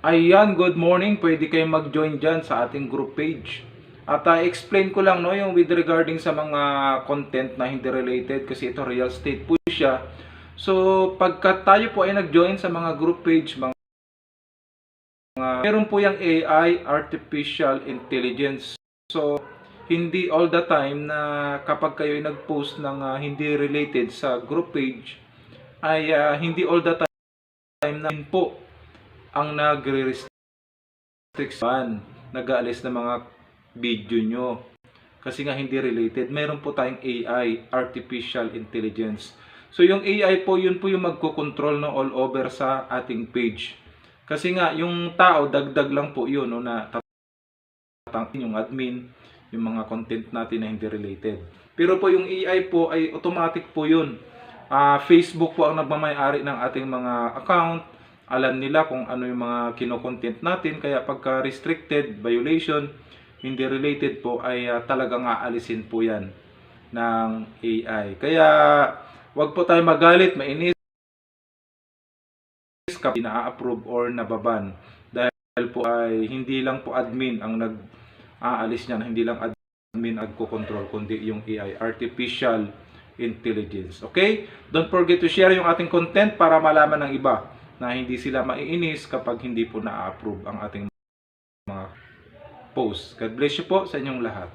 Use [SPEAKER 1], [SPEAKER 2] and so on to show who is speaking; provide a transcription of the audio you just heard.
[SPEAKER 1] Ayan, good morning. Pwede kayong mag-join dyan sa ating group page. At explain ko lang no, yung with regarding sa mga content na hindi related kasi ito real estate po siya. So, pagka tayo po ay nag-join sa mga group page, meron po yung AI, Artificial Intelligence. So, hindi all the time na kapag kayo ay nag-post ng hindi related sa group page, ay hindi all the time na po ang nagre-restriction, nag-aalis ng mga video nyo. Kasi nga hindi related. Meron po tayong AI, Artificial Intelligence. So yung AI po, yun po yung magko-control no, all over sa ating page. Kasi nga, yung tao, dagdag lang po yun, no, na tatangin yung admin, yung mga content natin na hindi related. Pero po yung AI po ay automatic po yun. Facebook po ang nagmamay-ari ng ating mga account. Alam nila kung ano yung mga kino-content natin. Kaya pagka restricted, violation, hindi related po ay talagang aalisin po yan ng AI. Kaya wag po tayo magalit, mainis kapag na-approve or nababan. Dahil po ay hindi lang po admin ang nag-aalis niyan, hindi lang admin nagko-control, kundi yung AI, Artificial Intelligence. Okay? Don't forget to share yung ating content para malaman ng iba na hindi sila maiinis kapag hindi po na-approve ang ating mga post. God bless you po sa inyong lahat.